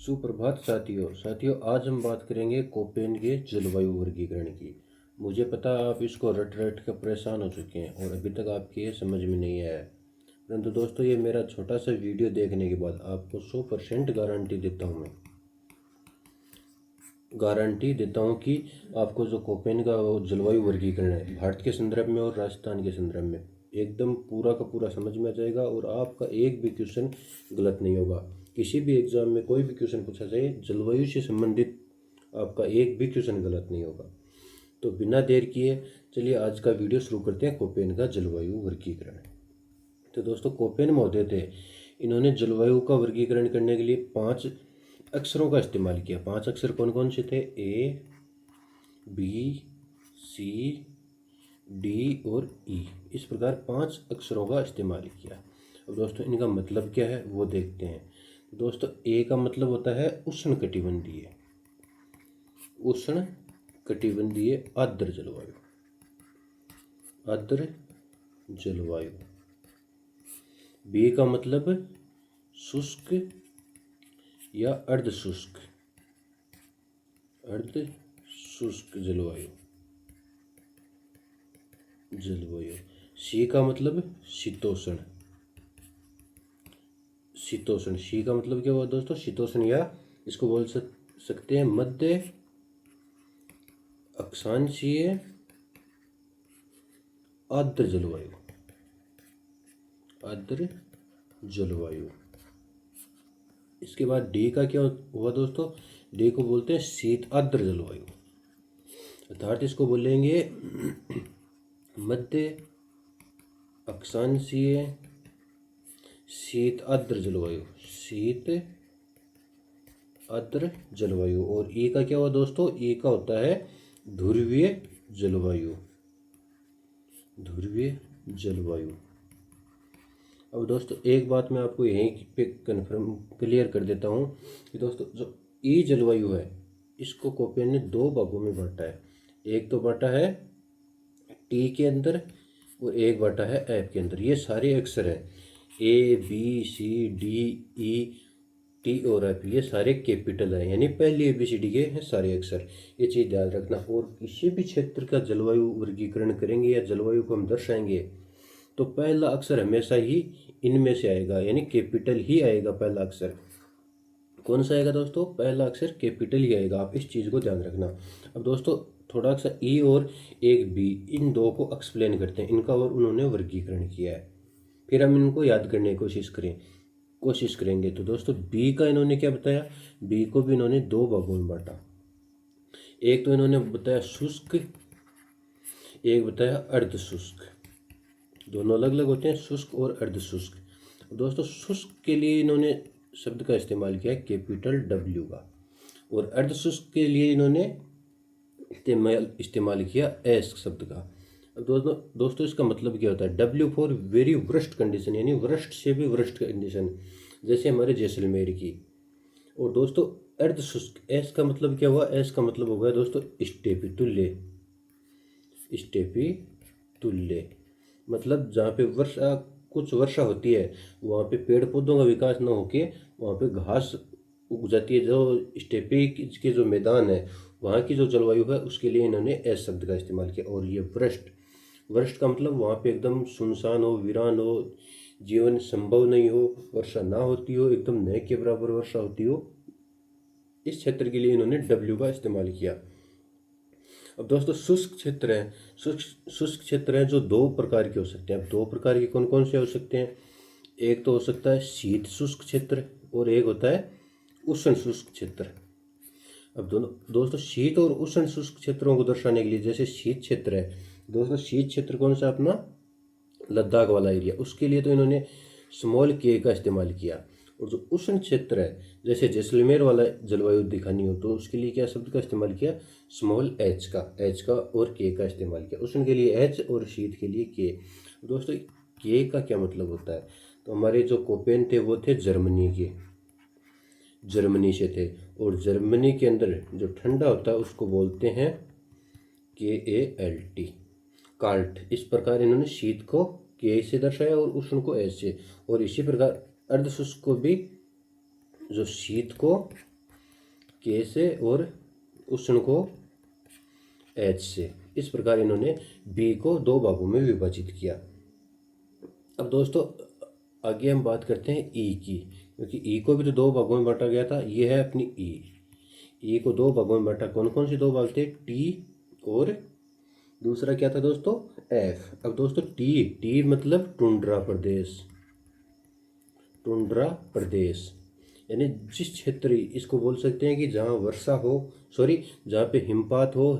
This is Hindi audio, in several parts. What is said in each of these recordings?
सुप्रभात साथियों आज हम बात करेंगे कोपेन के जलवायु वर्गीकरण की। मुझे पता आप इसको रट रट कर परेशान हो चुके हैं और अभी तक आपके ये समझ में नहीं आया है, परंतु दोस्तों ये मेरा छोटा सा वीडियो देखने के बाद आपको 100% गारंटी देता हूँ। मैं गारंटी देता हूँ कि आपको जो कोपेन का जलवायु वर्गीकरण है भारत के संदर्भ में और राजस्थान के संदर्भ में एकदम पूरा का पूरा समझ में आ जाएगा और आपका एक भी क्वेश्चन गलत नहीं होगा। किसी भी एग्जाम में कोई भी क्वेश्चन पूछा जाए जलवायु से संबंधित आपका एक भी क्वेश्चन गलत नहीं होगा। तो बिना देर किए चलिए आज का वीडियो शुरू करते हैं कोपेन का जलवायु वर्गीकरण। तो दोस्तों कोपेन महोदय थे, इन्होंने जलवायु का वर्गीकरण करने के लिए 5 अक्षरों का इस्तेमाल किया। 5 अक्षर कौन कौन से थे? ए, बी, सी, डी और ई। इस प्रकार 5 अक्षरों का इस्तेमाल किया। अब दोस्तों इनका मतलब क्या है वो देखते हैं। दोस्तों ए का मतलब होता है उष्णकटिबंधीय, उष्णकटिबंधीय आर्द्र जलवायु, आर्द्र जलवायु। बी का मतलब शुष्क या अर्ध शुष्क, अर्ध शुष्क जलवायु, जलवायु। सी का मतलब शीतोष्ण, शीतोष्ण। सी का मतलब क्या हुआ दोस्तों? शीतोष्ण, या इसको बोल सकते हैं मध्य अक्षांशीय आर्द्र जलवायु, आर्द्र जलवायु। इसके बाद डी का क्या हुआ दोस्तों? डी को बोलते हैं शीत आर्द्र जलवायु, अर्थात इसको बोलेंगे मध्य अक्षांशीय शीत आर्द्र जलवायु, शीत आर्द्र जलवायु। और ई का क्या हुआ दोस्तों? ई का होता है ध्रुवीय जलवायु, ध्रुवीय जलवायु। अब दोस्तों एक बात मैं आपको यहीं पे क्लियर कर देता हूँ कि दोस्तों जो ई जलवायु है इसको कोपेन ने 2 भागों में बांटा है। एक तो बांटा है टी के अंदर और एक बांटा है एफ के अंदर। ये सारे अक्षर हैं ए, बी, सी, डी, ई, टी और एफ, ये सारे कैपिटल हैं, यानी पहली ABCD के हैं सारे अक्षर। ये चीज़ ध्यान रखना। और किसी भी क्षेत्र का जलवायु वर्गीकरण करेंगे या जलवायु को हम दर्शाएंगे तो पहला अक्षर हमेशा ही इनमें से आएगा, यानी कैपिटल ही आएगा। पहला अक्षर कौन सा आएगा दोस्तों? पहला अक्षर कैपिटल ही आएगा। आप इस चीज़ को ध्यान रखना। अब दोस्तों थोड़ा सा ई और एक बी, इन दो को एक्सप्लेन करते हैं, इनका और उन्होंने वर्गीकरण किया है, फिर हम इनको याद करने की कोशिश करेंगे। तो दोस्तों बी का इन्होंने क्या बताया? बी को भी इन्होंने 2 भागों में बांटा। एक तो इन्होंने बताया शुष्क, एक बताया अर्ध शुष्क। दोनों अलग अलग होते हैं, शुष्क और अर्ध शुष्क। दोस्तों शुष्क के लिए इन्होंने शब्द का इस्तेमाल किया कैपिटल W का, और अर्ध शुष्क के लिए इन्होंने इस्तेमाल किया S शब्द का। दोस्तों इसका मतलब क्या होता है? W for very worst condition, यानी वर्स्ट से भी वर्स्ट कंडीशन, जैसे हमारे जैसलमेर की। और दोस्तों अर्ध शुष्क S का मतलब क्या हुआ? S का मतलब हो गया दोस्तों स्टेपी तुल्य, स्टेपी तुल्य। मतलब जहाँ पे कुछ वर्षा होती है वहाँ पे पेड़ पौधों का विकास न होके वहाँ पे घास उग जाती है। जो स्टेपी के जो मैदान है वहाँ की जो जलवायु है उसके लिए इन्होंने एस शब्द का इस्तेमाल किया। और ये वृष्ट का मतलब वहाँ पे एकदम सुनसान हो, वीरान हो, जीवन संभव नहीं हो, वर्षा ना होती हो, एकदम न के बराबर वर्षा होती हो, इस क्षेत्र के लिए इन्होंने W का इस्तेमाल किया। अब दोस्तों शुष्क क्षेत्र हैं, शुष्क क्षेत्र हैं जो 2 प्रकार के हो सकते हैं। अब 2 प्रकार के कौन कौन से हो सकते हैं? एक तो हो सकता है शीत शुष्क क्षेत्र और एक होता है उष्ण शुष्क क्षेत्र। अब दोस्तों शीत और उष्ण शुष्क क्षेत्रों को दर्शाने के लिए, जैसे शीत क्षेत्र है दोस्तों, शीत क्षेत्र कौन सा? अपना लद्दाख वाला एरिया, उसके लिए तो इन्होंने स्मॉल k का इस्तेमाल किया। और जो उष्ण क्षेत्र है जैसे जैसलमेर वाला जलवायु दिखानी हो तो उसके लिए क्या शब्द का इस्तेमाल किया? स्मॉल h का और k का इस्तेमाल किया। उष्ण के लिए h और शीत के लिए k। दोस्तों k का क्या मतलब होता है? तो हमारे जो कोपेन थे वो थे जर्मनी से थे, और जर्मनी के अंदर जो ठंडा होता है उसको बोलते हैं KALT, काल्ट। इस प्रकार इन्होंने शीत को K से दर्शाया और उष्ण को S से। और इसी प्रकार अर्धशुष्क को भी जो शीत को के से और उष्ण को एच से। इस प्रकार इन्होंने बी को दो भागों में विभाजित किया। अब दोस्तों आगे हम बात करते हैं ई की, क्योंकि ई को भी तो दो भागों में बांटा गया था। ये है अपनी ई को दो भागों में बांटा। कौन कौन से दो भाग थे? टी और दूसरा क्या था दोस्तों? एफ। अब दोस्तों टी मतलब टुंड्रा प्रदेश, टुंड्रा प्रदेश यानी जिस क्षेत्र, इसको बोल सकते हैं कि जहाँ वर्षा हो, जहाँ पे हिमपात हो,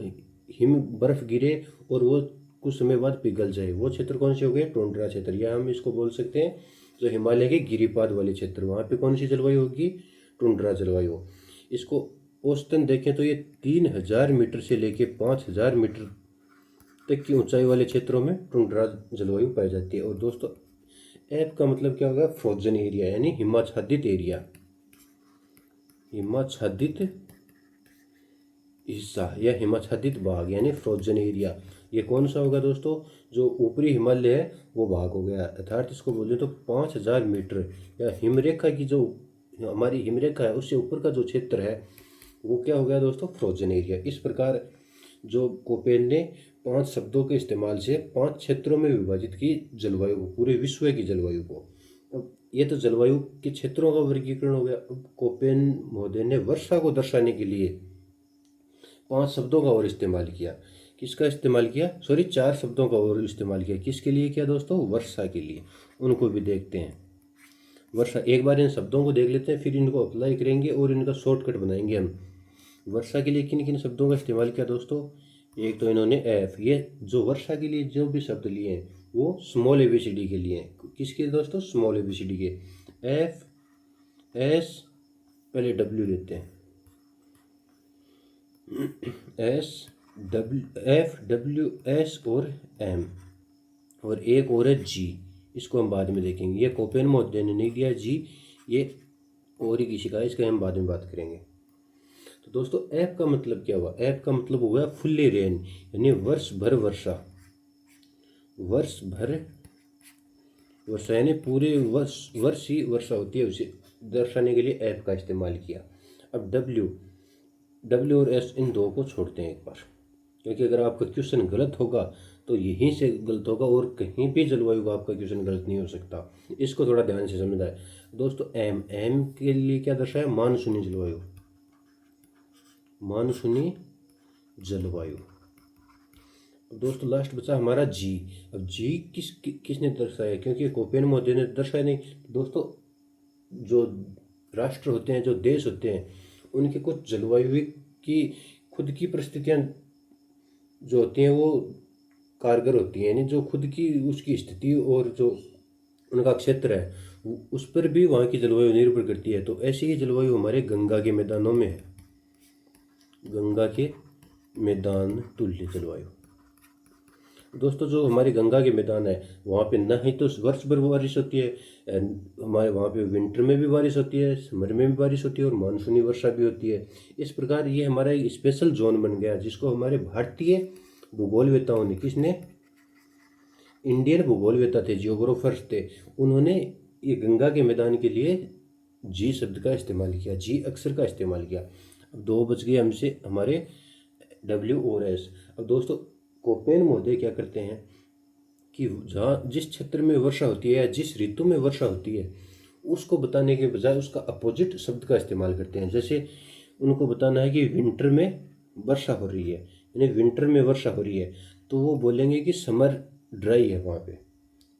हिम बर्फ गिरे और वो कुछ समय बाद पिघल जाए, वो क्षेत्र कौन से हो गए? टुंड्रा क्षेत्र। या हम इसको बोल सकते हैं जो हिमालय के गिरिपाद वाले क्षेत्र, वहाँ पे कौन सी जलवायु होगी? टुंड्रा जलवायु। इसको औसतन देखें तो ये 3000 मीटर से लेके 5000 मीटर तक की ऊंचाई वाले क्षेत्रों में टुंड्रा जलवायु पाई जाती है। और दोस्तों एप का मतलब क्या होगा? फ्रोजन एरिया यानी हिमाच्छादित एरिया, हिमाच्छादित हिस्सा या हिमाच्छादित भाग यानी फ्रोजन एरिया। ये कौन सा होगा दोस्तों? जो ऊपरी हिमालय है वो भाग हो गया। अर्थात इसको बोले तो 5000 मीटर या हिमरेखा की जो हमारी हिमरेखा है उससे ऊपर का जो क्षेत्र है वो क्या हो गया दोस्तों? Frozen area. इस प्रकार जो कोपेन ने 5 शब्दों के इस्तेमाल से 5 क्षेत्रों में विभाजित की जलवायु को, पूरे विश्व की जलवायु को। अब ये तो जलवायु के क्षेत्रों का वर्गीकरण हो गया। अब कोपेन महोदय ने वर्षा को दर्शाने के लिए 5 शब्दों का और इस्तेमाल किया। किसका इस्तेमाल किया? 4 शब्दों का और इस्तेमाल किया। किसके लिए किया दोस्तों? वर्षा के लिए। उनको भी देखते हैं। वर्षा, एक बार इन शब्दों को देख लेते हैं, फिर इनको अप्लाई करेंगे और इनका शॉर्टकट बनाएंगे हम। वर्षा के लिए किन किन शब्दों का इस्तेमाल किया दोस्तों? एक तो इन्होंने एफ, ये जो वर्षा के लिए जो भी शब्द लिए हैं वो स्मॉल एबीसीडी के लिए हैं। किसके दोस्तों? स्मॉल एबीसीडी के। एफ एस, पहले डब्ल्यू लेते हैं, S W, F W S और एम, और एक और है जी। इसको हम बाद में देखेंगे। ये कोपेन महोदय ने नहीं दिया जी, ये और ही किसी का, इसका हम बाद में बात करेंगे। तो दोस्तों ऐप का मतलब क्या हुआ? ऐप का मतलब हो गया फुल्ली रेन यानी वर्ष भर वर्षा, वर्ष भर वर्षा यानी पूरे वर्ष ही वर्षा होती है, उसे दर्शाने के लिए ऐप का इस्तेमाल किया। अब डब्ल्यू और एस इन दो को छोड़ते हैं एक बार, क्योंकि अगर आपका क्वेश्चन गलत होगा तो यहीं से गलत होगा और कहीं भी जलवायु का आपका क्वेश्चन गलत नहीं हो सकता। इसको थोड़ा ध्यान से समझना है दोस्तों। एम के लिए क्या दर्शाया? मानसूनी जलवायु, मानसूनी जलवायु। दोस्तों लास्ट बचा हमारा जी। अब जी किसने दर्शाया? क्योंकि कोपेन महोदय ने दर्शाया नहीं। दोस्तों जो राष्ट्र होते हैं, जो देश होते हैं, उनके कुछ जलवायु की खुद की परिस्थितियां जो होती हैं वो कारगर होती हैं, यानी जो खुद की उसकी स्थिति और जो उनका क्षेत्र है उस पर भी वहाँ की जलवायु निर्भर करती है। तो ऐसी ही जलवायु हमारे गंगा के मैदानों में है, गंगा के मैदान तुल्य जलवायु। दोस्तों जो हमारे गंगा के मैदान है वहाँ पे न ही तो वर्ष भर बारिश होती है, हमारे वहाँ पे विंटर में भी बारिश होती है, समर में भी बारिश होती है और मानसूनी वर्षा भी होती है। इस प्रकार ये हमारा एक स्पेशल जोन बन गया, जिसको हमारे भारतीय भूगोलवेताओं ने, किसने? इंडियन भूगोलवेता थे, जियोग्राफर्स थे, उन्होंने ये गंगा के मैदान के लिए जी शब्द का इस्तेमाल किया, जी अक्षर का इस्तेमाल किया। अब 2 बच गए हमसे हमारे डब्ल्यू और एस। अब दोस्तों कोपेन महोदय क्या करते हैं कि जहाँ जिस क्षेत्र में वर्षा होती है या जिस ऋतु में वर्षा होती है उसको बताने के बजाय उसका अपोजिट शब्द का इस्तेमाल करते हैं। जैसे उनको बताना है कि विंटर में वर्षा हो रही है, यानी विंटर में वर्षा हो रही है, तो वो बोलेंगे कि समर ड्राई है वहाँ पे,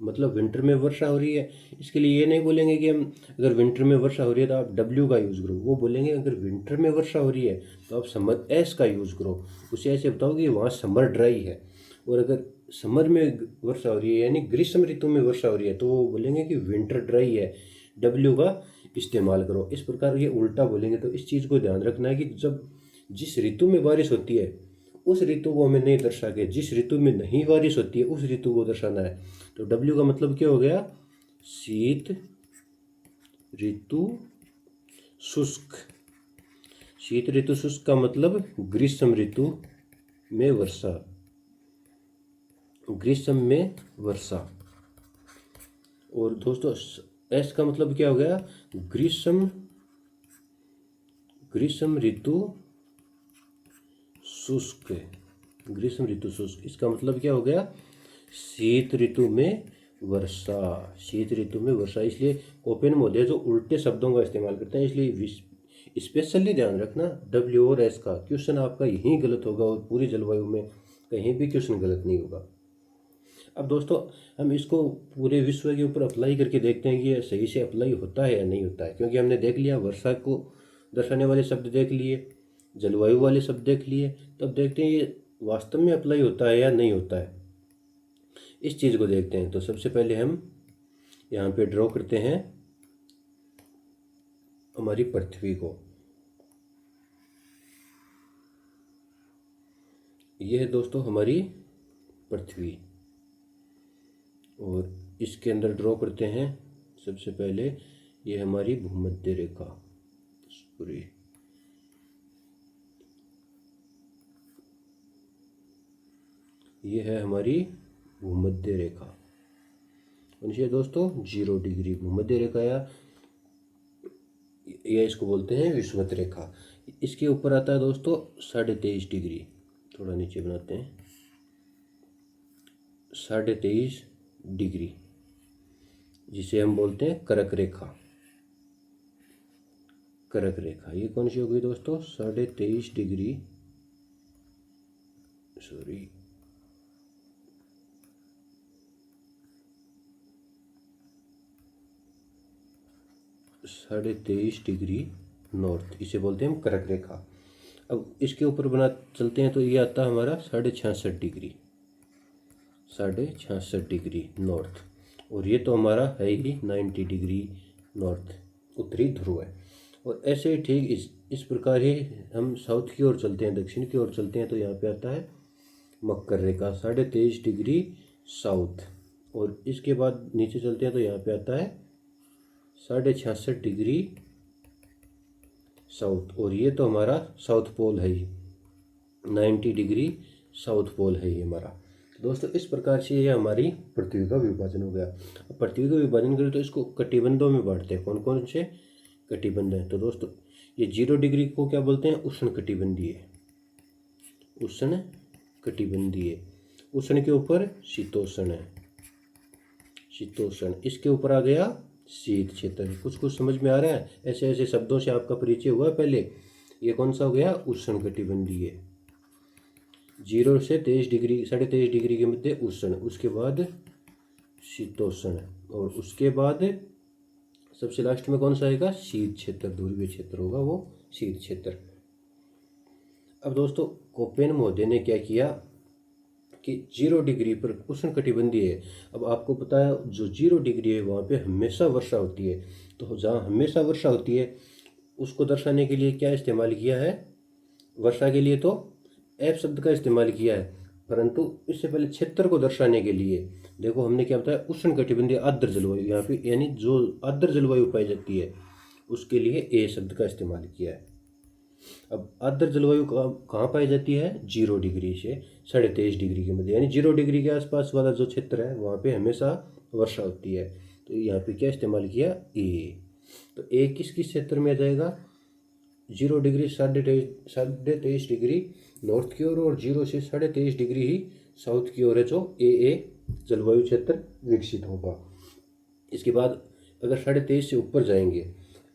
मतलब विंटर में वर्षा हो रही है। इसके लिए ये नहीं बोलेंगे कि हम अगर विंटर में वर्षा हो रही है तो आप डब्ल्यू का यूज़ करो, वो बोलेंगे अगर विंटर में वर्षा हो रही है तो आप समर एस का यूज़ करो। उसे ऐसे बताओ कि वहाँ समर ड्राई है, और अगर समर में वर्षा हो रही है यानी ग्रीष्म ऋतु में वर्षा हो रही है तो वो बोलेंगे कि विंटर ड्राई है, डब्ल्यू का इस्तेमाल करो। इस प्रकार ये उल्टा बोलेंगे। तो इस चीज़ को ध्यान रखना है कि जब जिस ऋतु में बारिश होती है उस ऋतु को हमें नहीं दर्शा के जिस ऋतु में नहीं बारिश होती है उस ऋतु को दर्शाना है। तो डब्ल्यू का मतलब क्या हो गया? शीत ऋतु शुष्क। शीत ऋतु शुष्क का मतलब ग्रीष्म ऋतु में वर्षा, ग्रीष्म में वर्षा। और दोस्तों एस का मतलब क्या हो गया? ग्रीष्म ग्रीष्म ऋतु शुष्क, ग्रीष्म ऋतु शुष्क, इसका मतलब क्या हो गया, शीत ऋतु में वर्षा, शीत ऋतु में वर्षा। इसलिए कोपेन महोदय जो उल्टे शब्दों का इस्तेमाल करते हैं, इसलिए स्पेशली ध्यान रखना डब्ल्यू और एस का क्वेश्चन आपका यहीं गलत होगा और पूरी जलवायु में कहीं भी क्वेश्चन गलत नहीं होगा। अब दोस्तों हम इसको पूरे विश्व के ऊपर अप्लाई करके देखते हैं कि ये सही से अप्लाई होता है या नहीं होता है, क्योंकि हमने देख लिया वर्षा को दर्शाने वाले शब्द देख लिए, जलवायु वाले शब्द देख लिए, तब देखते हैं ये वास्तव में अप्लाई होता है या नहीं होता है, इस चीज़ को देखते हैं। तो सबसे पहले हम यहाँ पे ड्रॉ करते हैं हमारी पृथ्वी को। यह है दोस्तों हमारी पृथ्वी, और इसके अंदर ड्रॉ करते हैं सबसे पहले ये हमारी भूमध्य रेखा पूरी। ये है हमारी भूमध्य रेखा, ये दोस्तों 0 डिग्री भूमध्य रेखा, या इसको बोलते हैं विषुवत रेखा। इसके ऊपर आता है दोस्तों 23.5 डिग्री, थोड़ा नीचे बनाते हैं, 23.5 डिग्री, जिसे हम बोलते हैं कर्क रेखा। कर्क रेखा ये कौन सी होगी दोस्तों, 23.5 डिग्री, सॉरी 23.5 डिग्री नॉर्थ, इसे बोलते हैं हम कर्क रेखा। अब इसके ऊपर बना चलते हैं तो ये आता है हमारा 66.5 डिग्री, 66.5 डिग्री नॉर्थ, और ये तो हमारा है ही 90 डिग्री नॉर्थ, उत्तरी ध्रुव है। और ऐसे ही ठीक इस प्रकार ही हम साउथ की ओर चलते हैं, दक्षिण की ओर चलते हैं तो यहाँ पे आता है मकर रेखा 23.5 डिग्री साउथ, और इसके बाद नीचे चलते हैं तो यहाँ पे आता है 66.5 डिग्री साउथ, और ये तो हमारा साउथ पोल है ही, 90 डिग्री साउथ पोल है ये हमारा। दोस्तों इस प्रकार से ये हमारी पृथ्वी का विभाजन हो गया। अब पृथ्वी का विभाजन करें तो इसको कटिबंधों में बांटते हैं, कौन कौन से कटिबंध हैं। तो दोस्तों ये 0 डिग्री को क्या बोलते हैं, उष्ण कटिबंधीय, उष्ण कटिबंधीय। उष्ण के ऊपर शीतोष्ण है, शीतोष्ण, इसके ऊपर आ गया शीत क्षेत्र। कुछ कुछ समझ में आ रहा है, ऐसे ऐसे शब्दों से आपका परिचय हुआ पहले। ये कौन सा हो गया, उष्ण कटिबंधीय, 0 से 23 डिग्री, 23.5 डिग्री के मध्य उष्ण, उसके बाद शीतोष्ण, और उसके बाद सबसे लास्ट में कौन सा आएगा, शीत क्षेत्र, ध्रुवीय क्षेत्र होगा वो शीत क्षेत्र। अब दोस्तों कोपेन महोदय ने क्या किया कि 0 डिग्री पर उष्ण कटिबंधीय है। अब आपको पता है जो 0 डिग्री है वहाँ पे हमेशा वर्षा होती है, तो जहाँ हमेशा वर्षा होती है उसको दर्शाने के लिए क्या इस्तेमाल किया है, वर्षा के लिए तो ऐप शब्द का इस्तेमाल किया है, परंतु इससे पहले क्षेत्र को दर्शाने के लिए देखो हमने क्या बताया, उष्ण कटिबंधीय आर्द्र जलवायु, यहाँ पे यानी जो आर्द्र जलवायु पाई जाती है उसके लिए ए शब्द का इस्तेमाल किया है। अब आर्द्र जलवायु कहाँ पाई जाती है, 0 डिग्री से 23.5 डिग्री के मध्य, यानी 0 डिग्री के आसपास वाला जो क्षेत्र है वहाँ पे हमेशा वर्षा होती है। तो यहाँ पे क्या इस्तेमाल किया, ए। तो ए किस किस क्षेत्र में आ जाएगा, 0 डिग्री 23.5 डिग्री नॉर्थ की ओर, और 0 से 23.5 डिग्री ही साउथ की ओर है जो ए जलवायु क्षेत्र विकसित होगा। इसके बाद अगर 23.5 से ऊपर जाएंगे,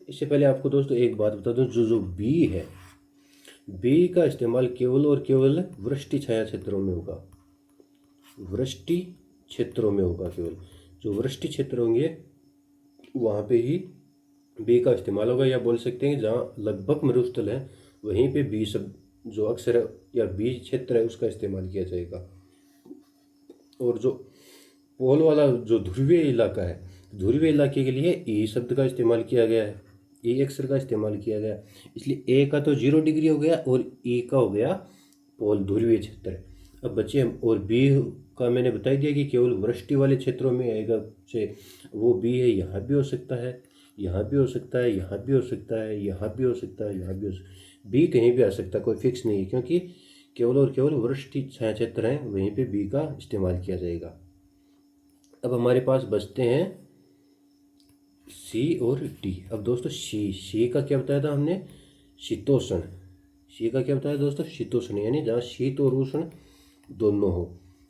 इससे पहले आपको दोस्तों एक बात बता दूं, जो बी है, बी का इस्तेमाल केवल और केवल वृष्टि छाया क्षेत्रों में होगा, वृष्टि क्षेत्रों में होगा, केवल जो वृष्टि क्षेत्र होंगे वहाँ पे ही बी का इस्तेमाल होगा, या बोल सकते हैं जहाँ लगभग मरुस्थल है वहीं पे बी शब्द जो अक्षर है या बी क्षेत्र है उसका इस्तेमाल किया जाएगा। और जो पोल वाला जो ध्रुवीय इलाका है, ध्रुवीय इलाके के लिए ई शब्द का इस्तेमाल किया गया है, ई अक्षर का इस्तेमाल किया गया, इसलिए ए का तो 0 डिग्री हो गया और ई का हो गया पोल ध्रुवीय क्षेत्र। अब बच्चे हम और बी का मैंने बता दिया कि केवल वृष्टि वाले क्षेत्रों में आएगा, से वो बी है, यहाँ भी हो सकता है, यहाँ भी हो सकता है, यहाँ भी हो सकता है, यहाँ भी हो सकता है, यहाँ भी हो सकता है, बी कहीं भी आ सकता है, कोई फिक्स नहीं है, क्योंकि केवल और केवल वृष्टि छाया क्षेत्र हैं वहीं पे बी का इस्तेमाल किया जाएगा। अब हमारे पास बचते हैं सी और डी। अब दोस्तों सी का क्या बताया था हमने, शीतोष्ण। शी का क्या बताया दोस्तों, शीतोष्ण, यानी जहाँ शीत और उष्ण दोनों हो।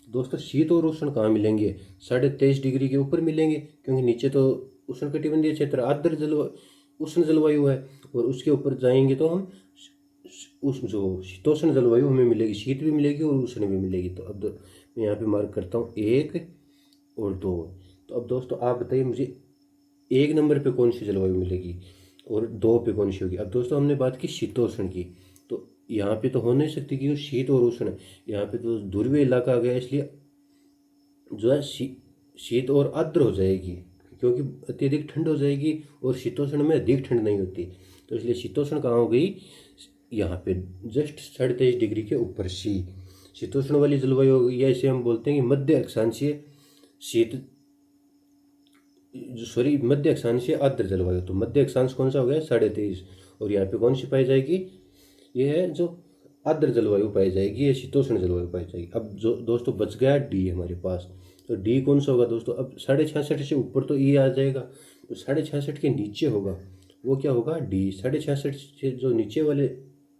दोस्तों शीत और उष्ण कहाँ मिलेंगे, 23.5 डिग्री के ऊपर मिलेंगे, क्योंकि नीचे तो उष्णकटिबंधीय क्षेत्र आर्द्र जलवायु उष्ण जलवायु है, और उसके ऊपर जाएंगे तो हम उस जो शीतोष्ण जलवायु हमें मिलेगी, शीत भी मिलेगी और उष्ण भी मिलेगी। तो अब मैं यहाँ पे मार्क करता हूँ 1 और 2। तो अब दोस्तों आप बताइए मुझे 1 नंबर पे कौन सी जलवायु मिलेगी और 2 पे कौन सी होगी। अब दोस्तों हमने बात की शीतोष्ण की, तो यहाँ पे तो हो नहीं सकती क्योंकि शीत और उष्ण, यहाँ पे तो ध्रुवीय इलाका आ गया, इसलिए जो है शीत और आर्द्र हो जाएगी, क्योंकि अत्यधिक ठंड हो जाएगी और शीतोष्ण में अधिक ठंड नहीं होती। तो इसलिए शीतोष्ण कहाँ हो गई, यहाँ पे जस्ट 23.5 डिग्री के ऊपर सी शीतोष्ण वाली जलवायु हो गई, या इसे हम बोलते हैं कि मध्य अक्षांशीय शीत, सॉरी मध्य अक्षांशीय आर्द्र जलवायु। तो मध्य अक्षांश कौन सा हो गया, 23.5, और यहाँ पे कौन सी पाई जाएगी, ये है जो आर्द्र जलवायु पाई जाएगी, ये शीतोष्ण जलवायु पाई जाएगी। अब जो दोस्तों बच गया डी हमारे पास, तो डी कौन सा होगा दोस्तों, अब 66.5 से ऊपर तो ई आ जाएगा, तो 66.5 के नीचे होगा वो क्या होगा, डी। 66.5 से जो नीचे वाले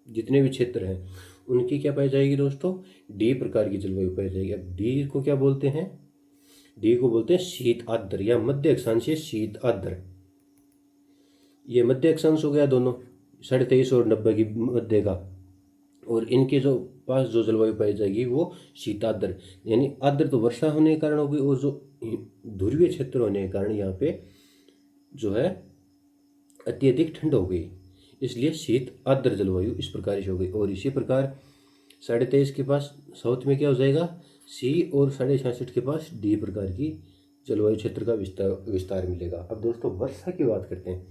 जितने भी क्षेत्र हैं उनकी क्या पाई जाएगी दोस्तों, डी प्रकार की जलवायु पाई जाएगी। अब डी को क्या बोलते हैं, डी को बोलते हैं शीत आर्द्र या मध्य अक्षांशीय शीत आर्द्र। ये मध्य अक्षांश हो गया दोनों, 23.5 और 90 की मध्य का, और इनके जो पास जो जलवायु पाई जाएगी वो शीताद्र, यानी आर्द्र तो वर्षा होने के कारण होगी, और जो ध्रुवीय क्षेत्र होने के कारण यहाँ पे जो है अत्यधिक ठंड हो गई, इसलिए शीत आर्द्र जलवायु इस प्रकार से हो गई। और इसी प्रकार 23.5 के पास साउथ में क्या हो जाएगा, सी, और 66.5 के पास डी प्रकार की जलवायु क्षेत्र का विस्तार मिलेगा। अब दोस्तों वर्षा की बात करते हैं,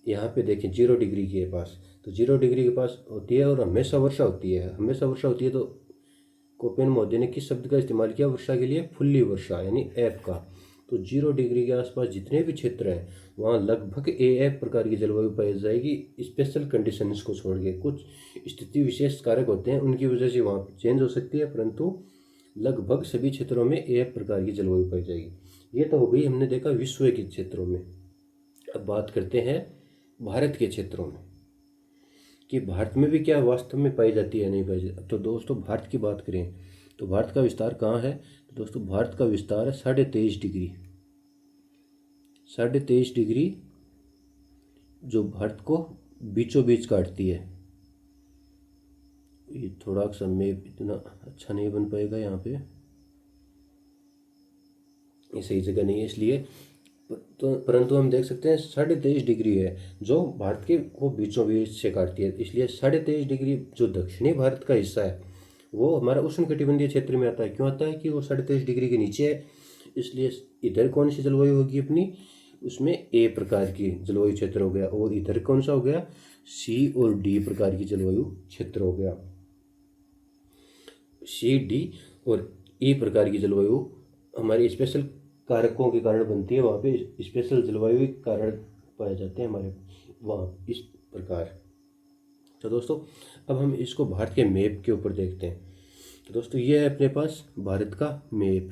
यहाँ पे देखें 0 डिग्री के पास, तो 0 डिग्री के पास होती है और हमेशा वर्षा होती है, हमेशा वर्षा होती है। तो कोपेन महोदय ने किस शब्द का इस्तेमाल किया वर्षा के लिए, फुल्ली वर्षा, यानी एफ का। तो 0 डिग्री के आसपास जितने भी क्षेत्र हैं वहाँ लगभग एफ प्रकार की जलवायु पाई जाएगी, स्पेशल कंडीशंस को छोड़ के। कुछ स्थिति विशेष कारक होते हैं उनकी वजह से वहाँ चेंज हो सकती है, परंतु लगभग सभी क्षेत्रों में एफ प्रकार की जलवायु पाई जाएगी। ये तो हो गई, हमने देखा विश्व के क्षेत्रों में। अब बात करते हैं भारत के क्षेत्रों में, कि भारत में भी क्या वास्तव में पाई जाती है नहीं पाई जाती। तो दोस्तों भारत की बात करें तो भारत का विस्तार कहाँ है, तो दोस्तों भारत का विस्तार है 23.5 डिग्री, 23.5 डिग्री जो भारत को बीचों बीच काटती है। ये थोड़ा सा मैप इतना अच्छा नहीं बन पाएगा यहाँ पे, ये सही जगह नहीं है इसलिए, तो परंतु हम देख सकते हैं 23.5 डिग्री है जो भारत के को बीचों बीच से काटती है, इसलिए 23.5 डिग्री जो दक्षिणी भारत का हिस्सा है वो हमारा उष्णकटिबंधीय क्षेत्र में आता है। क्यों आता है कि वो 23.5 डिग्री के नीचे है, इसलिए इधर कौन सी जलवायु होगी अपनी, उसमें ए प्रकार की जलवायु क्षेत्र हो गया, और इधर कौन सा हो गया, सी और डी प्रकार की जलवायु क्षेत्र हो गया। सी, डी और ई प्रकार की जलवायु हमारी स्पेशल कारकों के कारण बनती है, वहाँ पे स्पेशल जलवायु के कारण पाए जाते हैं हमारे वहाँ इस प्रकार। तो दोस्तों अब हम इसको भारत के मैप के ऊपर देखते हैं। तो दोस्तों ये है अपने पास भारत का मैप,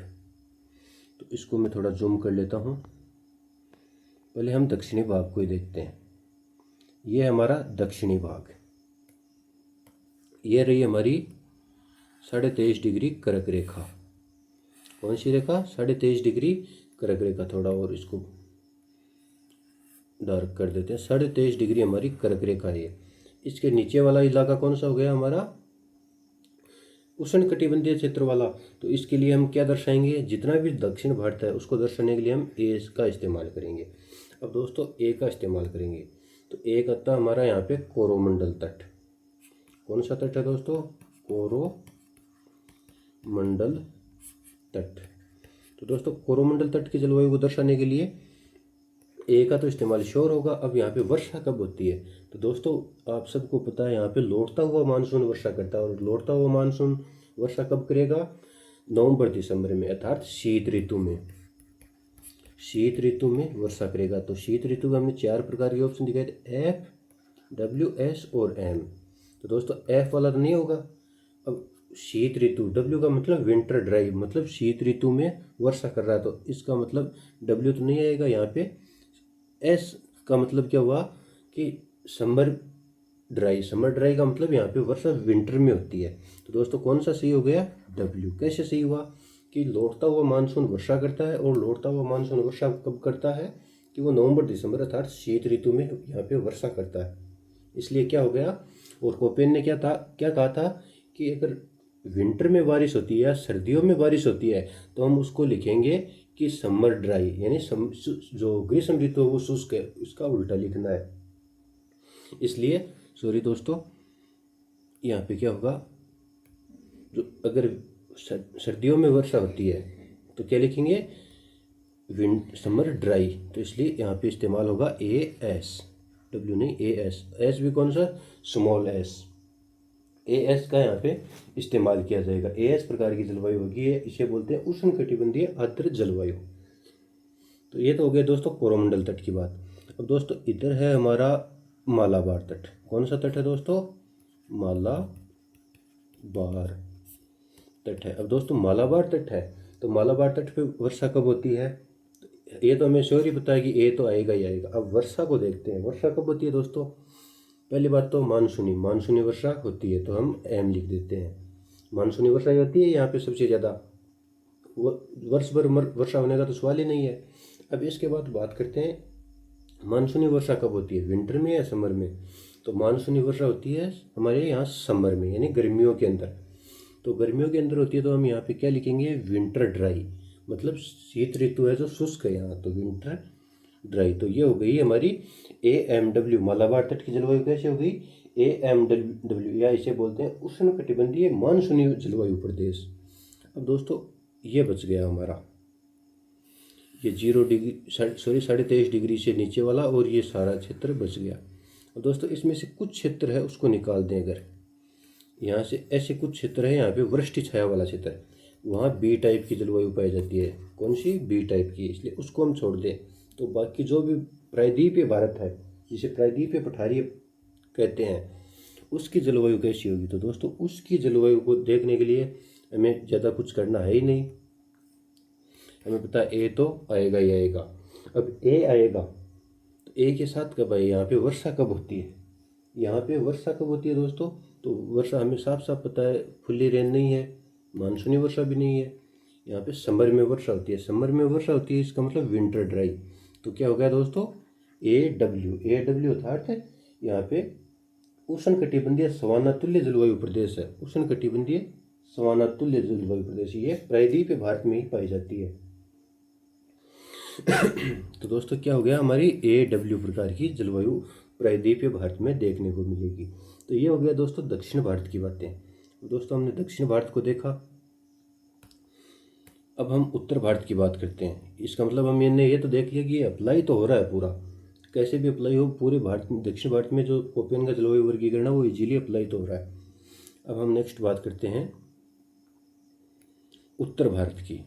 तो इसको मैं थोड़ा जूम कर लेता हूँ। पहले हम दक्षिणी भाग को ही देखते हैं, ये है हमारा दक्षिणी भाग, ये रही हमारी 23.5 डिग्री कर्क रेखा। कौन सी रेखा, 23.5 डिग्री कर्क रेखा। थोड़ा और इसको डार्क कर देते हैं, 23.5 डिग्री हमारी कर्क रेखा है। इसके नीचे वाला इलाका कौन सा हो गया हमारा, उष्णकटिबंधीय क्षेत्र वाला। तो इसके लिए हम क्या दर्शाएंगे, जितना भी दक्षिण भारत है उसको दर्शाने के लिए हम ए का इस्तेमाल करेंगे। अब दोस्तों ए का इस्तेमाल करेंगे तो एक आता हमारा यहाँ पे कोरोमंडल तट। कौन सा तट है दोस्तों, कोरोमंडल तट। तो दोस्तों कोरोमंडल तट की जलवायु को दर्शाने के लिए ए का तो इस्तेमाल श्योर होगा। अब यहाँ पे वर्षा कब होती है, तो दोस्तों आप सबको पता है यहाँ पे लौटता हुआ मानसून वर्षा करता है, और लौटता हुआ मानसून वर्षा कब करेगा, नवंबर दिसंबर में, अर्थात शीत ऋतु में। शीत ऋतु में वर्षा करेगा। तो शीत ऋतु में हमने 4 प्रकार के ऑप्शन दिखाए थे, एफ, डब्ल्यू, एस और एम। तो दोस्तों एफ वाला तो नहीं होगा। अब शीत ऋतु, डब्ल्यू का मतलब विंटर ड्राइव, मतलब शीत ऋतु में वर्षा कर रहा है, तो इसका मतलब डब्ल्यू तो नहीं आएगा यहाँ पे। एस का मतलब क्या हुआ कि समर ड्राई। समर ड्राई का मतलब यहाँ पे वर्षा विंटर में होती है। तो दोस्तों कौन सा सही हो गया? डब्ल्यू। कैसे सही हुआ? कि लौटता हुआ मानसून वर्षा करता है, और लौटता हुआ मानसून वर्षा कब करता है? कि वो नवंबर दिसंबर अर्थात शीत ऋतु में यहाँ पे वर्षा करता है। इसलिए क्या हो गया? और कोपेन ने क्या कहा था कि अगर विंटर में बारिश होती है या सर्दियों में बारिश होती है तो हम उसको लिखेंगे कि समर ड्राई, यानी जो ग्रीष्म ऋतु है वो शुष्क है, उसका उल्टा लिखना है। इसलिए सॉरी दोस्तों, यहाँ पे क्या होगा, जो अगर सर्दियों में वर्षा होती है तो क्या लिखेंगे? Summer dry. तो इसलिए यहाँ पे इस्तेमाल होगा ए एस, डब्ल्यू नहीं, ए एस। एस भी कौन सा? Small S. ए एस का यहाँ पे इस्तेमाल किया जाएगा। ए एस प्रकार की जलवायु होगी, इसे बोलते हैं उष्णकटिबंधीय आर्द्र जलवायु। तो ये तो हो गया दोस्तों कोरोमंडल तट की बात। अब दोस्तों इधर है हमारा मालाबार तट। कौन सा तट है दोस्तों? मालाबार तट है। अब दोस्तों मालाबार तट है, तो मालाबार तट पे वर्षा कब होती है? ये तो हमें श्योर ही पता है कि ये तो आएगा ही आएगा। अब वर्षा को देखते हैं, वर्षा कब होती है दोस्तों? पहली बात तो मानसूनी वर्षा होती है, तो हम एम लिख देते हैं। मानसूनी वर्षा होती है यहाँ पे सबसे ज़्यादा, वर्ष भर वर्षा होने का तो सवाल ही नहीं है। अब इसके बाद बात करते हैं मानसूनी वर्षा कब होती है, विंटर में या समर में? तो मानसूनी वर्षा होती है हमारे यहाँ समर में, यानी गर्मियों के अंदर। तो गर्मियों के अंदर होती है, तो हम यहाँ पे क्या लिखेंगे? विंटर ड्राई, मतलब शीत ऋतु है जो शुष्क है यहाँ, तो विंटर ड्राई। तो ये हो गई हमारी AMW। मालाबार तट की जलवायु कैसे हो गई? AMW, या इसे बोलते हैं उष्णकटिबंधीय मानसूनी जलवायु प्रदेश। अब दोस्तों ये बच गया हमारा, ये 0 डिग्री 23.5 डिग्री से नीचे वाला, और ये सारा क्षेत्र बच गया। अब दोस्तों इसमें से कुछ क्षेत्र है उसको निकाल दें। अगर यहाँ से ऐसे कुछ क्षेत्र है, यहाँ पे वृष्टि छाया वाला क्षेत्र, वहाँ बी टाइप की जलवायु पाई जाती है। कौन सी? बी टाइप की। इसलिए उसको हम छोड़ दें, तो बाकी जो भी प्रायद्वीपीय भारत है, जिसे प्रायद्वीपीय पठारीय कहते हैं, उसकी जलवायु कैसी होगी? तो दोस्तों उसकी जलवायु को देखने के लिए हमें ज़्यादा कुछ करना है ही नहीं, हमें पता है ए तो आएगा ही आएगा। अब ए आएगा तो ए के साथ कब आए? यहाँ पे वर्षा कब होती है? यहाँ पे वर्षा कब होती है दोस्तों? तो वर्षा हमें साफ साफ पता है, फुल्ली रेन नहीं है, मानसूनी वर्षा भी नहीं है। यहाँ पे समर में वर्षा होती है। समर में वर्षा होती है, इसका मतलब विंटर ड्राई। तो क्या हो गया दोस्तों? AW अर्थात यहाँ पे उष्णकटिबंधीय सवानातुल्य जलवायु प्रदेश है। उष्णकटिबंधीय सवानातुल्य जलवायु प्रदेश, ये प्रायद्वीपीय भारत में ही पाई जाती है। तो दोस्तों क्या हो गया? हमारी AW प्रकार की जलवायु प्रायद्वीपीय भारत में देखने को मिलेगी। तो ये हो गया दोस्तों दक्षिण भारत की बातें। दोस्तों हमने दक्षिण भारत को देखा, अब हम उत्तर भारत की बात करते हैं। इसका मतलब हमने ये तो देख लिया कि ये अप्लाई तो हो रहा है पूरा, कैसे भी अप्लाई हो पूरे भारत में, दक्षिण भारत में जो कोपेन का जलवायु वर्गीकरण है वो इजीली अप्लाई तो हो रहा है। अब हम नेक्स्ट बात करते हैं उत्तर भारत की।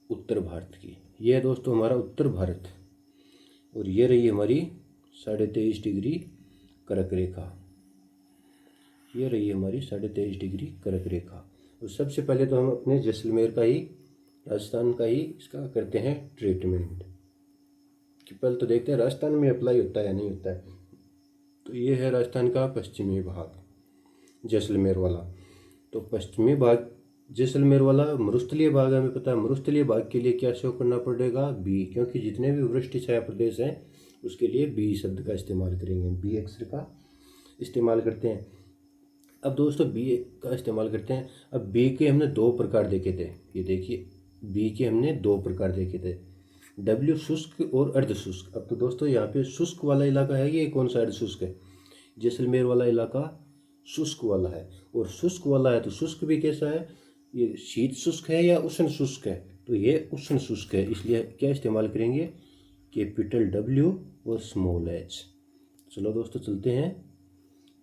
उत्तर भारत की ये है दोस्तों हमारा उत्तर भारत, और ये रही हमारी 23.5 डिग्री कर्क रेखा। ये रही हमारी 23.5 डिग्री कर्क रेखा। और सबसे पहले तो हम अपने जैसलमेर का ही, राजस्थान का ही इसका करते हैं ट्रीटमेंट, कि पहले तो देखते हैं राजस्थान में अप्लाई होता है या नहीं होता है। तो ये है राजस्थान का पश्चिमी भाग, जैसलमेर वाला। तो पश्चिमी भाग जैसलमेर वाला मरुस्थलीय भाग है, हमें पता है मरुस्थलीय भाग के लिए क्या शो करना पड़ेगा? बी, क्योंकि जितने भी वृष्टि छाया प्रदेश हैं उसके लिए बी शब्द का इस्तेमाल करेंगे, बी अक्षर का इस्तेमाल करते हैं। अब दोस्तों बी का इस्तेमाल करते हैं। अब बी के हमने 2 प्रकार देखे थे, ये देखिए बी के हमने 2 प्रकार देखे थे, डब्ल्यू शुष्क और अर्ध शुष्क। अब तो दोस्तों यहाँ पे शुष्क वाला इलाका है, ये कौन सा अर्ध शुष्क है? जैसलमेर वाला इलाका शुष्क वाला है, और शुष्क वाला है तो शुष्क भी कैसा है? ये शीत शुष्क है या उष्ण शुष्क है? तो ये उष्ण शुष्क है, इसलिए क्या इस्तेमाल करेंगे? कैपिटल W और स्मॉल h। चलो दोस्तों चलते हैं,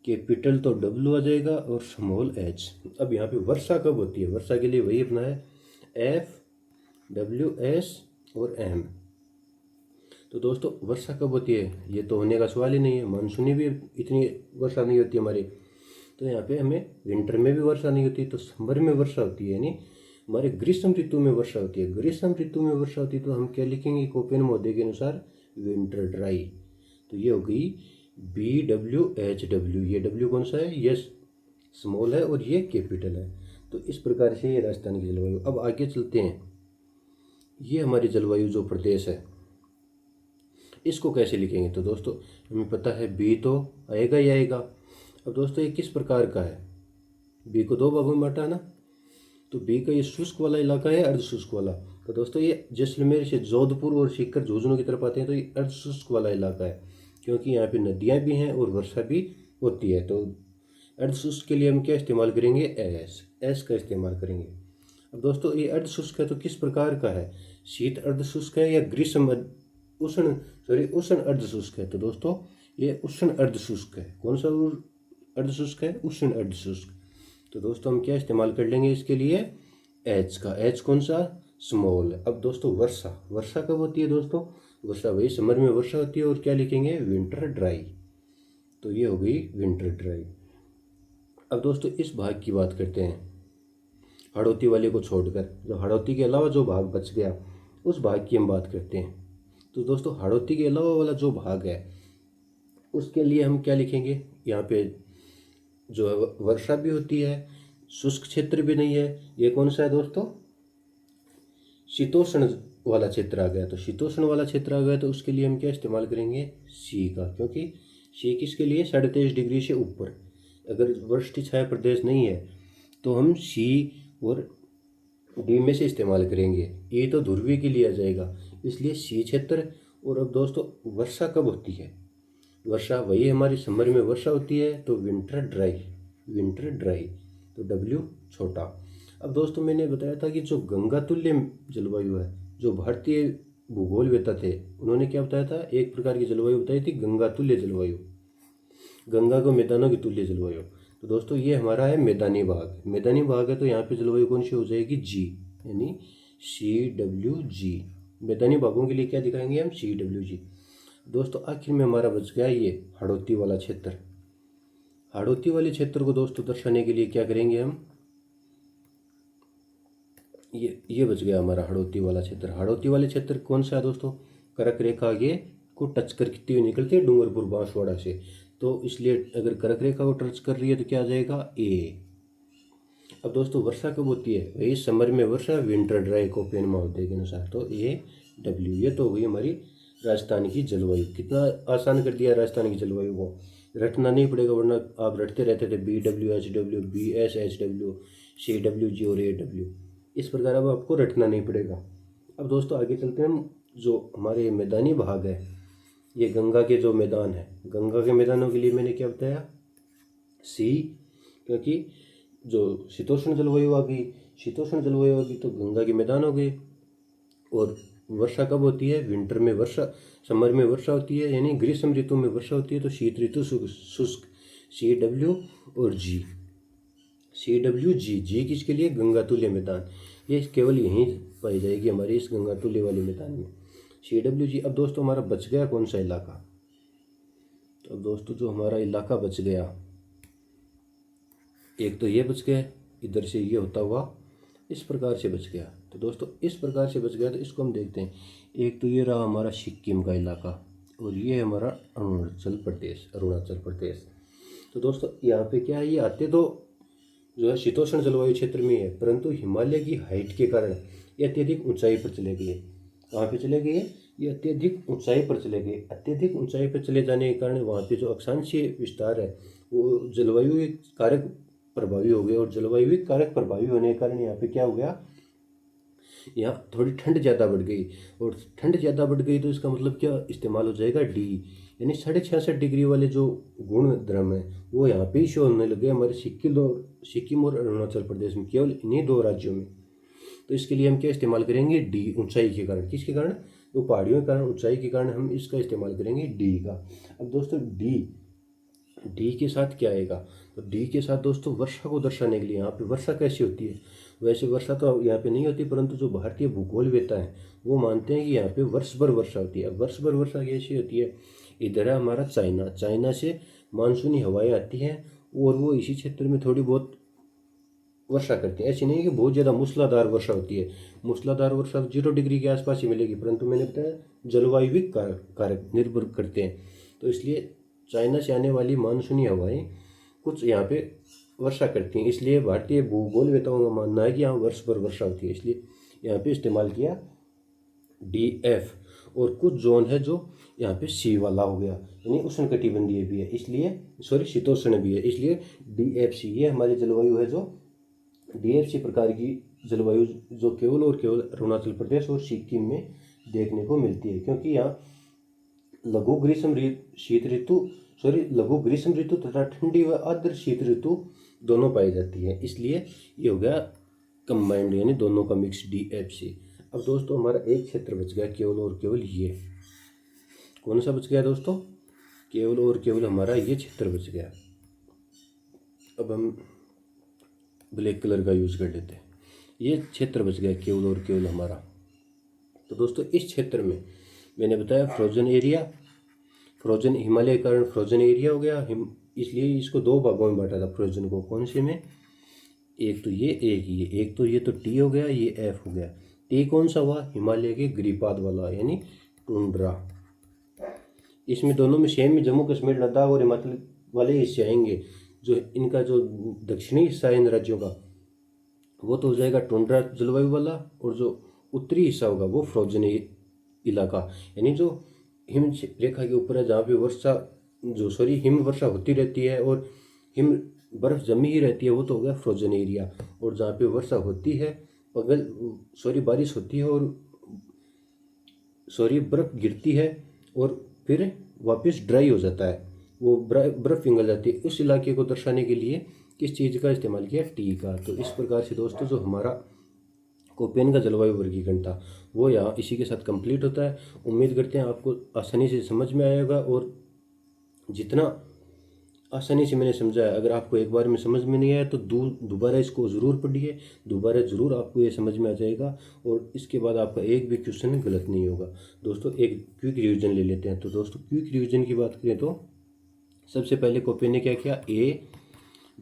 कैपिटल तो W आ जाएगा और स्मॉल h। अब यहाँ पे वर्षा कब होती है? वर्षा के लिए वही अपना है F, W, S और M। तो दोस्तों वर्षा कब होती है? ये तो होने का सवाल ही नहीं है, मानसूनी भी इतनी वर्षा नहीं होती हमारी। तो यहाँ पे हमें विंटर में भी वर्षा नहीं होती, तो समर में वर्षा होती है, यानी हमारे ग्रीष्म ऋतु में वर्षा होती है। ग्रीष्म ऋतु में वर्षा होती है तो हम क्या लिखेंगे कोपेन महोदय के अनुसार? Winter dry. तो ये हो गई BWHW, ये W कौन सा है, ये स्मॉल है और ये कैपिटल है। तो इस प्रकार से ये राजस्थान की जलवायु। अब आगे चलते हैं, ये हमारी जलवायु जो प्रदेश है इसको कैसे लिखेंगे। तो दोस्तों हमें पता है बी तो आएगा ही आएगा। अब दोस्तों ये किस प्रकार का है, बी को दो भागों में बांटा है ना, तो बी का ये शुष्क वाला इलाका है, अर्ध शुष्क वाला। तो दोस्तों ये जैसलमेर से जोधपुर और सीकर झुंझुनू की तरफ आते हैं तो ये अर्ध शुष्क वाला इलाका है, क्योंकि यहाँ पे नदियाँ भी हैं और वर्षा भी होती है। तो अर्ध शुष्क के लिए हम क्या इस्तेमाल करेंगे, एस का इस्तेमाल करेंगे। अब दोस्तों ये अर्ध शुष्क है तो किस प्रकार का है, शीत अर्ध शुष्क है या ग्रीष्म उष्ण अर्ध शुष्क है। तो दोस्तों ये उष्ण अर्ध शुष्क है। कौन सा अर्ध शुष्क है, उष्ण अर्ध शुष्क। तो दोस्तों हम क्या इस्तेमाल कर लेंगे इसके लिए, एच का। एच कौन सा, स्मॉल। अब दोस्तों वर्षा कब होती है दोस्तों, वर्षा वही समर में वर्षा होती है। और क्या लिखेंगे, विंटर ड्राई। तो ये हो गई विंटर ड्राई। अब दोस्तों इस भाग की बात करते हैं, हाड़ौती वाले को छोड़कर, जो हाड़ौती के अलावा जो भाग बच गया उस भाग की हम बात करते हैं। तो दोस्तों हाड़ौती के अलावा वाला जो भाग है उसके लिए हम क्या लिखेंगे, यहाँ पे जो है वर्षा भी होती है, शुष्क क्षेत्र भी नहीं है। ये कौन सा है दोस्तों, शीतोष्ण वाला क्षेत्र आ गया। तो शीतोष्ण वाला क्षेत्र आ गया तो उसके लिए हम क्या इस्तेमाल करेंगे, सी का, क्योंकि सी किसके लिए, 23.5 डिग्री से ऊपर। अगर वृष्टि छाया प्रदेश नहीं है तो हम सी और डी में से इस्तेमाल करेंगे। ए तो ध्रुवीय के लिए आ जाएगा, इसलिए सी क्षेत्र। और अब दोस्तों वर्षा कब होती है, वर्षा वही हमारी समर में वर्षा होती है, तो विंटर ड्राई। तो डब्ल्यू छोटा। अब दोस्तों मैंने बताया था कि जो गंगा तुल्य जलवायु है, जो भारतीय भूगोलवेत्ता थे उन्होंने क्या बताया था, एक प्रकार की जलवायु बताई थी गंगा तुल्य जलवायु, गंगा को मैदानों की तुल्य जलवायु। तो दोस्तों ये हमारा है मैदानी भाग है, तो यहाँ पे जलवायु कौन सी हो जाएगी, जी, यानी CWG। मैदानी भागों के लिए क्या दिखाएंगे हम, CWG। दोस्तों आखिर में हमारा बच गया ये हाड़ौती वाला क्षेत्र। हाड़ौती वाले क्षेत्र को दोस्तों दर्शाने के लिए क्या करेंगे हम, ये बच गया हमारा हाड़ौती वाला क्षेत्र। हाड़ौती वाले क्षेत्र कौन सा है दोस्तों, कर्क रेखा आगे को टच करती हुई निकलती है डूंगरपुर बांसवाड़ा से। तो इसलिए अगर कर्क रेखा को टच कर रही है तो क्या आ जाएगा, ए। अब दोस्तों वर्षा कब होती है, वही समर में वर्षा, विंटर ड्राई कोपेन महोदय के अनुसार। तो ये डब्ल्यू, ये तो हुई हमारी राजस्थान की जलवायु। कितना आसान कर दिया राजस्थान की जलवायु को, रटना नहीं पड़ेगा, वरना आप रटते रहते थे BWHW, BSHW, CWG और AW। इस प्रकार अब आपको रटना नहीं पड़ेगा। अब दोस्तों आगे चलते हैं हम, जो हमारे मैदानी भाग है, ये गंगा के जो मैदान है, गंगा के मैदानों के लिए मैंने क्या बताया, सी, क्योंकि जो शीतोष्ण जलवायु आ गई तो गंगा के मैदान हो गए। और वर्षा कब होती है, विंटर में वर्षा, समर में वर्षा होती है, यानी ग्रीष्म ऋतु में वर्षा होती है, तो शीत ऋतु शुष्क, CW और जी किसके लिए, गंगा तुल्य मैदान। ये केवल यहीं पाई जाएगी हमारी इस गंगा तुल्य वाले मैदान में, CWG। अब दोस्तों हमारा बच गया कौन सा इलाका, तो अब दोस्तों जो हमारा इलाका बच गया, एक तो ये बच गया, इधर से ये होता हुआ इस प्रकार से बच गया। तो दोस्तों इस प्रकार से बच गया, तो इसको हम देखते हैं। एक तो ये रहा हमारा सिक्किम का इलाका, और ये हमारा अरुणाचल प्रदेश। तो दोस्तों यहाँ पे क्या है, ये आते तो जो है शीतोष्ण जलवायु क्षेत्र में है, परंतु हिमालय की हाइट के कारण ये अत्यधिक ऊंचाई पर चले गए। कहाँ पे चले गए, ये अत्यधिक ऊंचाई पर चले गए। अत्यधिक ऊंचाई पर चले जाने के कारण वहाँ पे जो अक्षांशीय विस्तार है वो जलवायु कारक प्रभावी हो गए, और जलवायु कारक प्रभावी होने के कारण यहाँ पे क्या हो गया, यहाँ थोड़ी ठंड ज़्यादा बढ़ गई। और ठंड ज़्यादा बढ़ गई तो इसका मतलब क्या इस्तेमाल हो जाएगा, डी, यानी 66.5 डिग्री वाले जो गुण द्रम है वो यहाँ पे ही शो होने लगे हमारे सिक्किम और अरुणाचल प्रदेश में, केवल इन्हीं दो राज्यों में। तो इसके लिए हम क्या इस्तेमाल करेंगे, डी, ऊंचाई के कारण। किसके कारण, वो पहाड़ियों के कारण, ऊंचाई के कारण हम इसका इस्तेमाल करेंगे डी का। अब दोस्तों डी के साथ क्या आएगा, तो डी के साथ दोस्तों वर्षा को दर्शाने के लिए, यहाँ पे वर्षा कैसी होती है, वैसे वर्षा तो यहाँ पे नहीं होती, परंतु जो भारतीय भूगोलवेत्ता है वो मानते हैं कि यहाँ पे वर्ष भर वर्षा होती है। वर्ष भर वर्षा कैसी होती है, इधर है हमारा चाइना से मानसूनी हवाएं आती हैं और वो इसी क्षेत्र में थोड़ी बहुत वर्षा करती है। ऐसी नहीं है कि बहुत ज़्यादा मूसलाधार वर्षा होती है, मूसलाधार वर्षा 0 डिग्री के आसपास ही मिलेगी, परंतु मैंने बताया जलवायु कारक निर्भर करते हैं। तो इसलिए चाइना से आने वाली मानसूनी हवाएं कुछ यहाँ पे वर्षा करती हैं, इसलिए भारतीय भूगोलवेताओं का मानना है कि यहाँ वर्ष भर वर्षा होती है, इसलिए यहाँ पे इस्तेमाल किया DF। और कुछ जोन है जो यहाँ पे सी वाला हो गया, यानी उष्णकटिबंधीय भी है, इसलिए सॉरी शीतोष्ण भी है, इसलिए DFC। ये हमारी जलवायु है जो DFC प्रकार की जलवायु जो केवल और केवल अरुणाचल प्रदेश और सिक्किम में देखने को मिलती है, क्योंकि यहाँ लघु ग्रीष्म ऋतु तथा ठंडी व आर्द्र शीत ऋतु दोनों पाई जाती है, इसलिए ये हो गया कंबाइंड यानी दोनों का मिक्स DFC। अब दोस्तों हमारा एक क्षेत्र बच गया केवल और केवल ये, कौन सा बच गया दोस्तों? केवल और केवल हमारा ये क्षेत्र बच गया। अब हम ब्लैक कलर का यूज़ कर लेते हैं, ये क्षेत्र बच गया केवल और केवल हमारा। तो दोस्तों इस क्षेत्र में मैंने बताया फ्रोजन एरिया, फ्रोजन हिमालय के कारण फ्रोजन एरिया हो गया, इसलिए इसको दो भागों में बांटा था फ्रोजन को। कौन से में? एक तो ये, एक तो ये तो टी हो गया, ये एफ हो गया। टी कौन सा हुआ? हिमालय के गिरिपाद वाला यानी टुंड्रा। इसमें दोनों में सेम में जम्मू कश्मीर लद्दाख और हिमाचल वाले हिस्से आएंगे। जो इनका जो दक्षिणी हिस्सा है इन राज्यों का वो तो हो जाएगा टुंड्रा जलवायु वाला, और जो उत्तरी हिस्सा होगा वो फ्रोजन इलाका, यानी जो हिम रेखा के ऊपर है जहाँ पे हिम वर्षा होती रहती है और हिम बर्फ जमी ही रहती है, वो तो हो गया फ्रोजन एरिया। और जहाँ पे वर्षा होती है बारिश होती है और बर्फ गिरती है और फिर वापस ड्राई हो जाता है, वो बर्फ पिघल जाती है, उस इलाके को दर्शाने के लिए किस चीज़ का इस्तेमाल किया? टी का। तो इस प्रकार से दोस्तों जो हमारा कोपेन का जलवायु वर्गीकरण था वो यहाँ इसी के साथ कंप्लीट होता है। उम्मीद करते हैं आपको आसानी से समझ में आएगा, और जितना आसानी से मैंने समझाया, अगर आपको एक बार में समझ में नहीं आया तो दोबारा इसको ज़रूर पढ़िए, दोबारा ज़रूर आपको ये समझ में आ जाएगा, और इसके बाद आपका एक भी क्वेश्चन गलत नहीं होगा। दोस्तों एक क्विक रिवीजन ले लेते हैं। तो दोस्तों क्विक रिवीजन की बात करें तो सबसे पहले कोपेन ने क्या किया?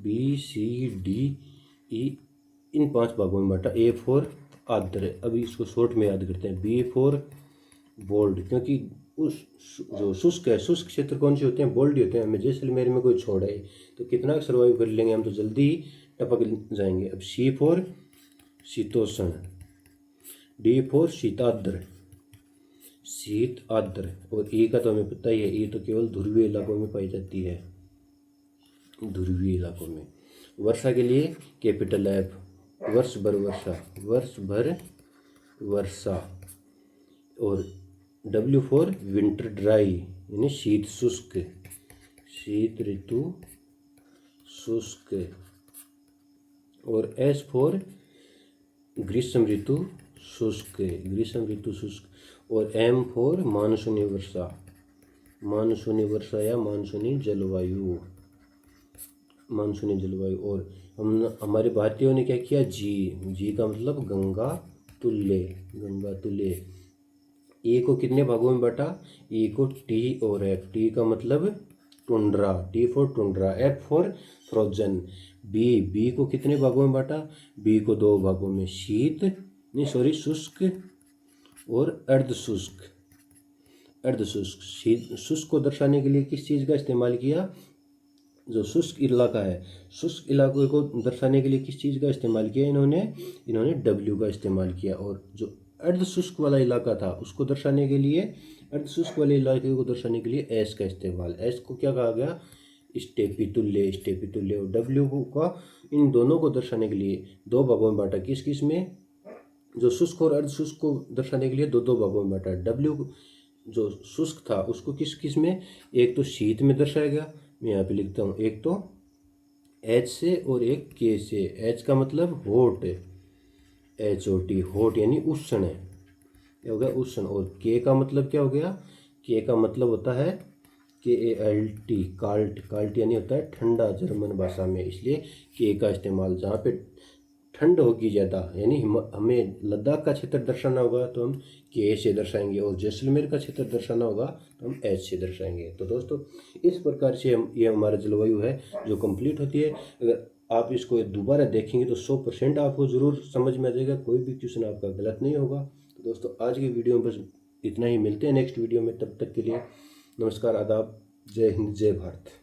ABCDE इन 5 भागों में बांटा। A फॉर आर्द्र, अभी इसको शॉर्ट में याद करते हैं। B फॉर बोल्ड, क्योंकि उस जो शुष्क है, शुष्क क्षेत्र कौन से होते हैं? बोल्ड होते हैं। हमें जैसलमेर में कोई छोड़ है तो कितना सर्वाइव कर लेंगे हम, तो जल्दी ही टपक जाएंगे। अब C फॉर शीतोष्ण, D फॉर शीताद्र, शीत आर्द्र, और E का तो हमें पता ही है, E तो केवल ध्रुवीय इलाकों में पाई जाती है, ध्रुवीय इलाकों में। वर्षा के लिए कैपिटल F, वर्ष भर वर्षा, और W फॉर विंटर ड्राई यानी शीत शुष्क, शीत ऋतु शुष्क, और S फॉर ग्रीष्म ऋतु शुष्क, और M फॉर मानसूनी वर्षा या मानसूनी जलवायु। और हमारे भारतीयों ने क्या किया? जी का मतलब गंगा तुल्य। ए को कितने भागों में बांटा? ए को टी और एफ, टी का मतलब tundra, T for tundra, F for frozen. B को कितने भागों में बांटा? बी को 2 भागों में, शुष्क और अर्धशुष्क। शुष्क को दर्शाने के लिए किस चीज़ का इस्तेमाल किया? जो शुष्क इलाका है, शुष्क इलाके को दर्शाने के लिए किस चीज़ का इस्तेमाल किया? इन्होंने W का इस्तेमाल किया। और जो अर्धशुष्क वाला इलाका था उसको दर्शाने के लिए, अर्धशुष्क वाले इलाके को दर्शाने के लिए S का इस्तेमाल। S को क्या कहा गया? स्टेपी तुल्य। और W का इन दोनों को दर्शाने के लिए 2 भागों में बांटा। किस में? जो शुष्क और अर्धशुष्क को दर्शाने के लिए 2 भागों में बांटा। W जो शुष्क था उसको किस में? एक तो शीत में दर्शाया गया, मैं यहाँ पे लिखता हूँ, एक तो H से और एक K से। H का मतलब हॉट, HOT, हॉट यानी उष्ण है, क्या हो गया? उष्ण। और K का मतलब क्या हो गया? K का मतलब होता है KALT, काल्ट यानी होता है ठंडा जर्मन भाषा में, इसलिए K का इस्तेमाल। जहाँ पे ठंड होगी ज़्यादा, यानी हमें लद्दाख का क्षेत्र दर्शाना होगा तो हम K से दर्शाएंगे, और जैसलमेर का क्षेत्र दर्शाना होगा तो हम H से दर्शाएंगे। तो दोस्तों इस प्रकार से ये हमारा जलवायु है जो कंप्लीट होती है। अगर आप इसको दोबारा देखेंगे तो 100% आपको ज़रूर समझ में आ जाएगा, कोई भी क्वेश्चन आपका गलत नहीं होगा। तो दोस्तों आज की वीडियो में बस इतना ही, मिलते हैं नेक्स्ट वीडियो में, तब तक के लिए नमस्कार, आदाब, जय हिंद, जय भारत।